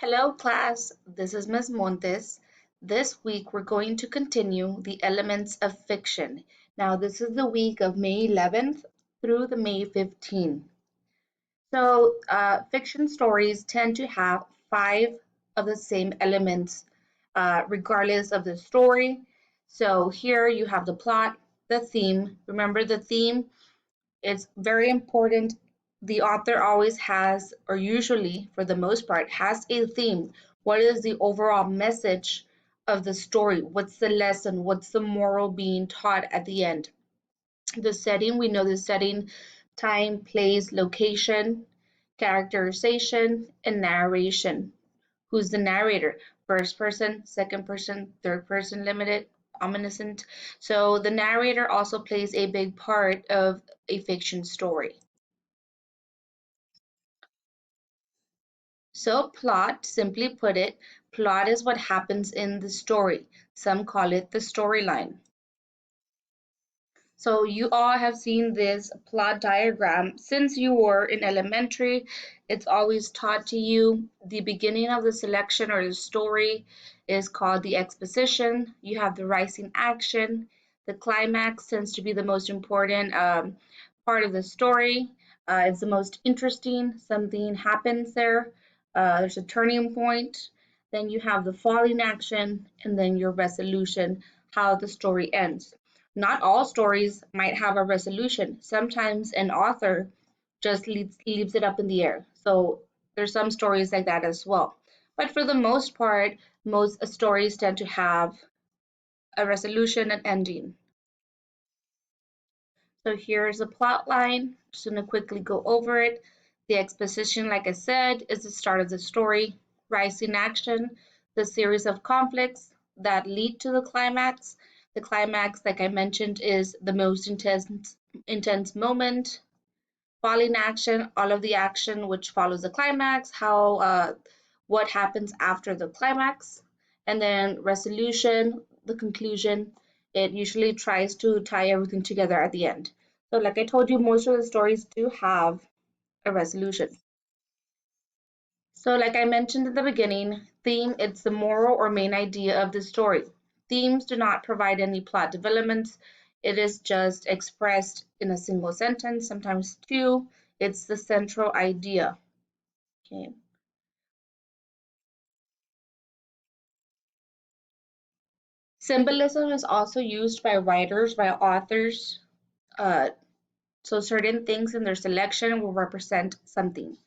Hello class, this is Ms. Montes. This week we're going to continue the elements of fiction. Now this is the week of May 11th through the May 15th. Fiction stories tend to have five of the same elements regardless of the story. So here you have the plot, the theme. Remember the theme? It's very important. The author always has, or usually for the most part, has a theme. What is the overall message of the story? What's the lesson? What's the moral being taught at the end? The setting, we know the setting, time, place, location, characterization, and narration. Who's the narrator? First person, second person, third person limited, omniscient. So the narrator also plays a big part of a fiction story. So plot, simply put it, plot is what happens in the story. Some call it the storyline. So you all have seen this plot diagram. Since you were in elementary, it's always taught to you. The beginning of the selection or the story is called the exposition. You have the rising action. The climax tends to be the most important part of the story. It's the most interesting. Something happens there. There's a turning point. Then you have the falling action, and then your resolution, how the story ends. Not all stories might have a resolution. Sometimes an author just leaves it up in the air. So there's some stories like that as well. But for the most part, most stories tend to have a resolution and ending. So here's a plot line. Just going to quickly go over it. The exposition, like I said, is the start of the story. Rising action, the series of conflicts that lead to the climax. The climax, like I mentioned, is the most intense moment. Falling action, all of the action which follows the climax, what happens after the climax, and then resolution, the conclusion. It usually tries to tie everything together at the end. So, like I told you, most of the stories do have a resolution. So, like I mentioned at the beginning, theme, it's the moral or main idea of the story. Themes do not provide any plot developments. It is just expressed in a single sentence, sometimes two. It's the central idea. Okay. Symbolism is also used by writers, by authors. Uh, so certain things in their selection will represent something.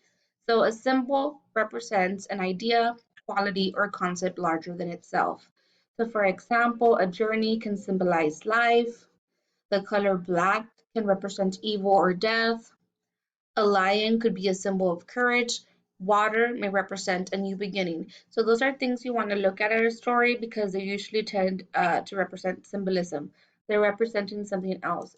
So a symbol represents an idea, quality, or concept larger than itself. So for example, a journey can symbolize life. The color black can represent evil or death. A lion could be a symbol of courage. Water may represent a new beginning. So those are things you want to look at in a story because they usually tend to represent symbolism. They're representing something else.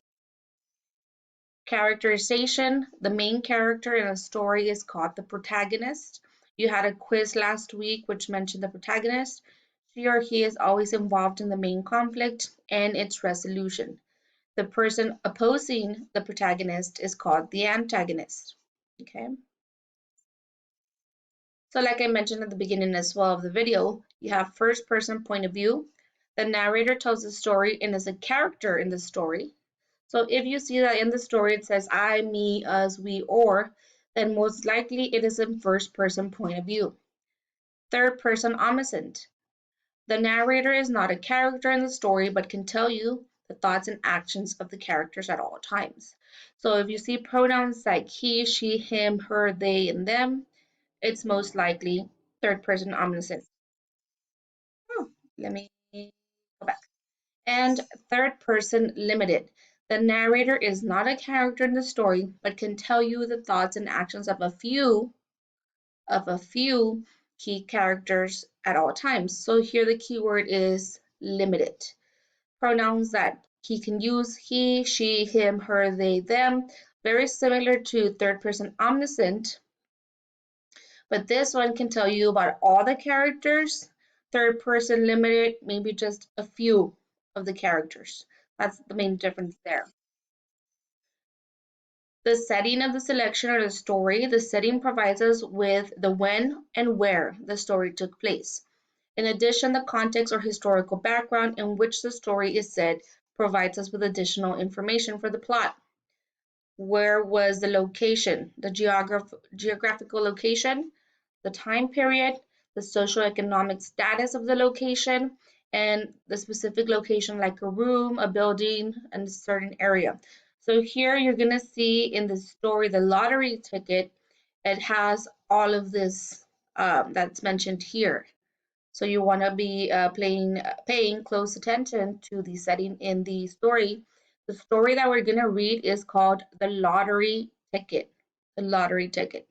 Characterization, the main character in a story is called the protagonist. You had a quiz last week which mentioned the protagonist. She or he is always involved in the main conflict and its resolution. The person opposing the protagonist is called the antagonist. Okay. So like I mentioned at the beginning as well of the video, you have first person point of view. The narrator tells the story and is a character in the story. So if you see that in the story it says I, me, us, we, or, then most likely it is in first person point of view. Third person omniscient. The narrator is not a character in the story but can tell you the thoughts and actions of the characters at all times. So if you see pronouns like he, she, him, her, they, and them, it's most likely third person omniscient. Oh, let me go back. And third person limited. The narrator is not a character in the story, but can tell you the thoughts and actions of a few key characters at all times. So here the keyword is limited. Pronouns that he can use, he, she, him, her, they, them, very similar to third person omniscient, but this one can tell you about all the characters. Third person limited, maybe just a few of the characters. That's the main difference there. The setting of the selection or the story, the setting provides us with the when and where the story took place. In addition, the context or historical background in which the story is set provides us with additional information for the plot. Where was the location, the geographical location, the time period, the socioeconomic status of the location, and the specific location like a room, a building, and a certain area. So here you're going to see in the story, the lottery ticket, it has all of this that's mentioned here. So you want to be paying close attention to the setting in the story. The story that we're going to read is called The Lottery Ticket. The Lottery Ticket.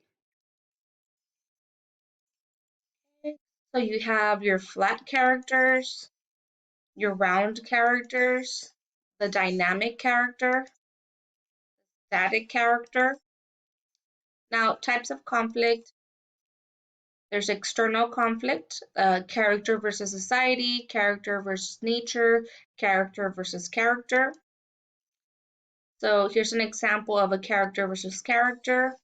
So you have your flat characters, your round characters, the dynamic character, static character. Now, types of conflict. There's external conflict, character versus society, character versus nature, character versus character. So here's an example of a character versus character,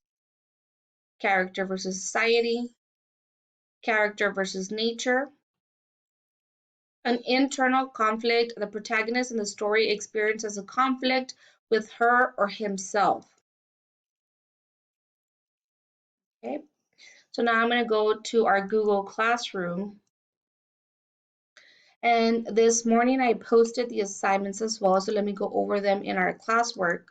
character versus society, character versus nature. An internal conflict, the protagonist in the story experiences a conflict with her or himself. Okay, so now I'm going to go to our Google Classroom. And this morning I posted the assignments as well, so let me go over them in our classwork.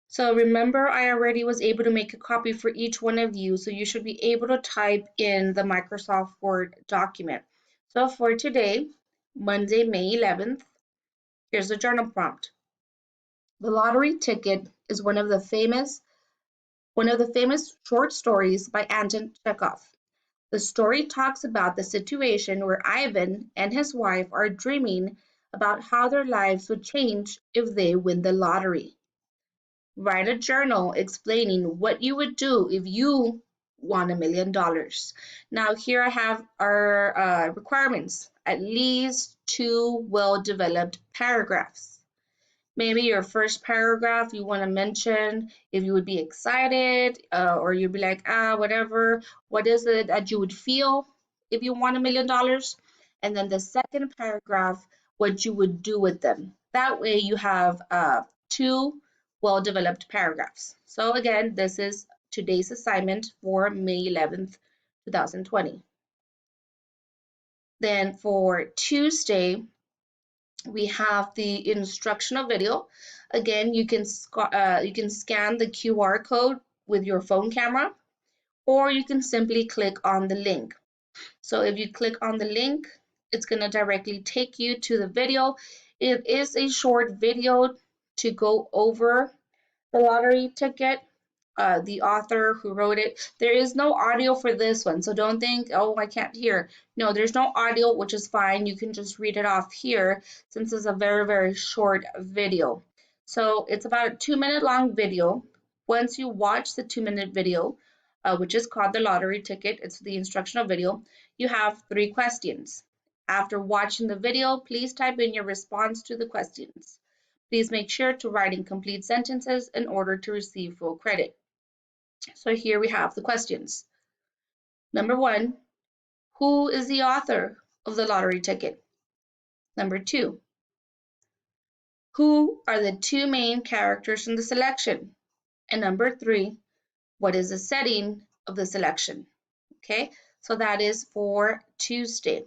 So remember, I already was able to make a copy for each one of you, so you should be able to type in the Microsoft Word document. So for today, Monday, May 11th, here's the journal prompt. The Lottery Ticket is one of the famous short stories by Anton Chekhov. The story talks about the situation where Ivan and his wife are dreaming about how their lives would change if they win the lottery. Write a journal explaining what you would do if you won $1 million. Now here I have our requirements, at least 2 well-developed paragraphs. Maybe your first paragraph you want to mention if you would be excited or you'd be like, whatever, what is it that you would feel if you won $1 million? And then the second paragraph, what you would do with them. That way you have 2 well-developed paragraphs. So again, this is today's assignment for May 11th, 2020. Then for Tuesday, we have the instructional video. Again, you can scan the QR code with your phone camera, or you can simply click on the link. So if you click on the link, it's going to directly take you to the video. It is a short video to go over the lottery ticket. The author who wrote it. There is no audio for this one, so don't think, oh, I can't hear. No, there's no audio, which is fine. You can just read it off here since it's a very, very short video. So it's about a 2-minute long video. Once you watch the 2-minute video, which is called the lottery ticket, it's the instructional video, you have 3 questions. After watching the video, please type in your response to the questions. Please make sure to write in complete sentences in order to receive full credit. So here we have the questions. Number 1, who is the author of the lottery ticket? Number 2, who are the 2 main characters in the selection? And number 3, what is the setting of the selection? Okay, so that is for Tuesday.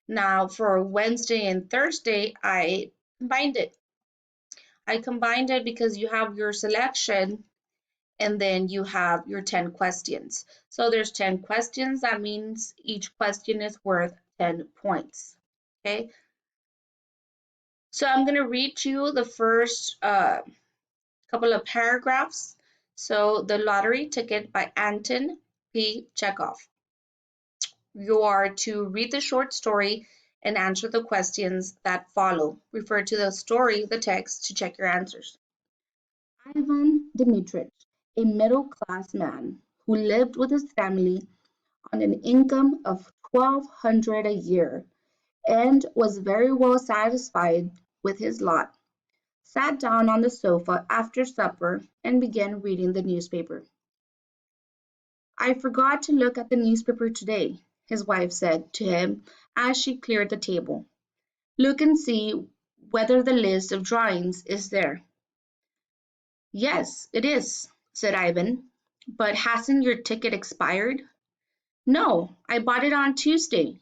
Now for Wednesday and Thursday, I combined it. I combined it because you have your selection and then you have your 10 questions. So there's 10 questions. That means each question is worth 10 points. Okay. So I'm going to read you the first couple of paragraphs. So The Lottery Ticket by Anton P. Chekhov. You are to read the short story and answer the questions that follow. Refer to the story, the text, to check your answers. Ivan Dmitrich, a middle-class man who lived with his family on an income of $1,200 a year and was very well satisfied with his lot, sat down on the sofa after supper, and began reading the newspaper. "I forgot to look at the newspaper today," his wife said to him as she cleared the table. "Look and see whether the list of drawings is there." "Yes, it is," said Ivan. "But hasn't your ticket expired?" "No, I bought it on Tuesday."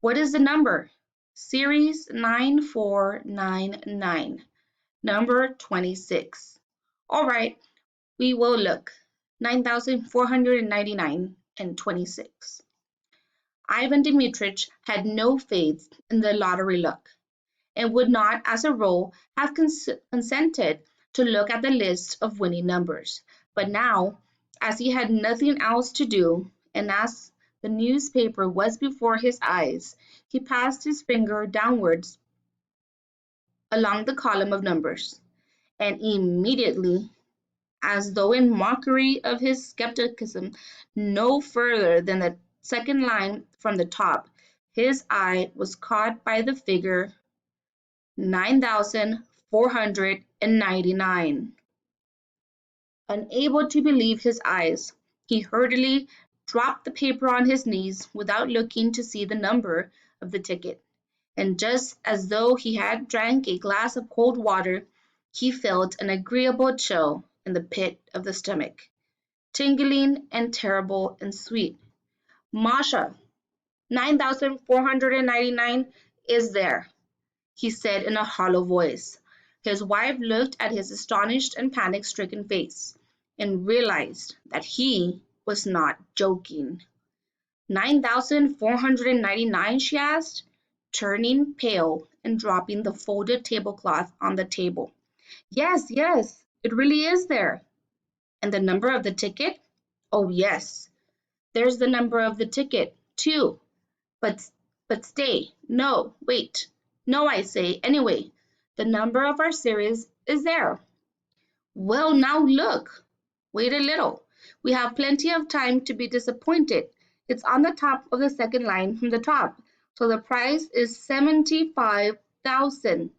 "What is the number?" "Series 9499, number 26." "All right, we will look. 9499 and 26." Ivan Dmitrich had no faith in the lottery luck, and would not as a rule have consented to look at the list of winning numbers. But now, as he had nothing else to do, and as the newspaper was before his eyes, he passed his finger downwards along the column of numbers, and immediately, as though in mockery of his skepticism, no further than the second line from the top, his eye was caught by the figure 9499. Unable to believe his eyes, he hurriedly dropped the paper on his knees without looking to see the number of the ticket, and just as though he had drank a glass of cold water, he felt an agreeable chill in the pit of the stomach, tingling and terrible and sweet. "Masha, 9499 is there," he said in a hollow voice. His wife looked at his astonished and panic-stricken face, and realized that he was not joking. 9499, she asked, turning pale and dropping the folded tablecloth on the table. "Yes, yes, it really is there." "And the number of the ticket?" "Oh, yes, there's the number of the ticket, too. But stay, no, wait. No, I say, anyway, the number of our series is there." "Well, now look." "Wait a little. We have plenty of time to be disappointed. It's on the top of the second line from the top. So the price is 75,000.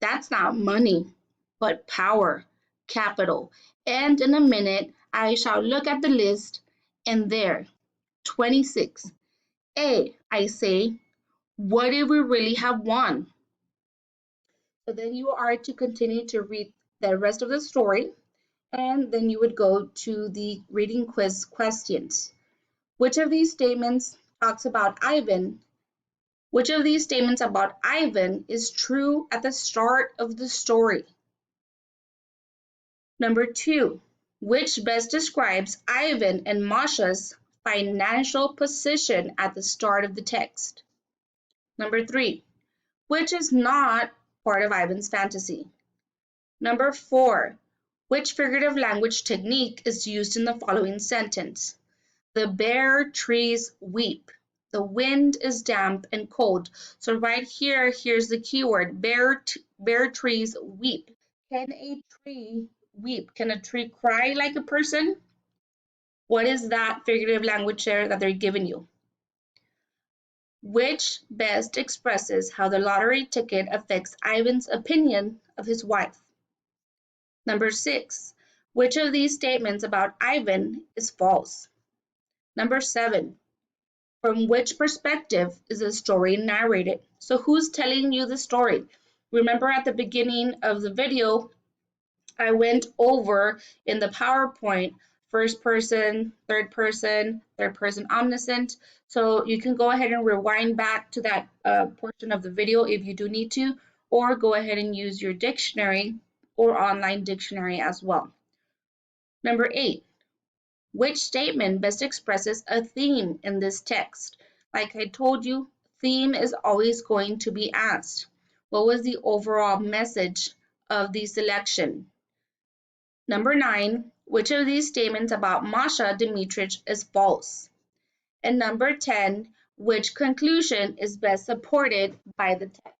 That's not money, but power, capital. And in a minute I shall look at the list, and there, 26. I say, what if we really have won?" So then you are to continue to read the rest of the story, and then you would go to the reading quiz questions. Which of these statements talks about Ivan? Which of these statements about Ivan is true at the start of the story? Number 2, which best describes Ivan and Masha's financial position at the start of the text? Number 3, which is not part of Ivan's fantasy? Number 4, which figurative language technique is used in the following sentence? The bare trees weep. The wind is damp and cold. So right here, here's the keyword, bare trees weep. Can a tree weep? Can a tree cry like a person? What is that figurative language there that they're giving you? Which best expresses how the lottery ticket affects Ivan's opinion of his wife? Number 6, which of these statements about Ivan is false? Number 7, from which perspective is the story narrated? So who's telling you the story? Remember at the beginning of the video, I went over in the PowerPoint first person, third person omniscient. So you can go ahead and rewind back to that portion of the video if you do need to, or go ahead and use your dictionary or online dictionary as well. Number 8, which statement best expresses a theme in this text? Like I told you, theme is always going to be asked. What was the overall message of the selection? Number 9, which of these statements about Masha Dmitrich is false? And number 10, which conclusion is best supported by the text?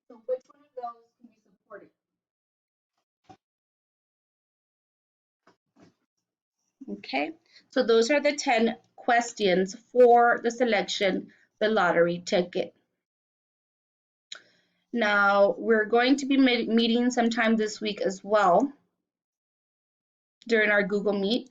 So which one of those can be supported? Okay, so those are the 10 questions for the selection, the lottery ticket. Now, we're going to be meeting sometime this week as well during our Google Meet.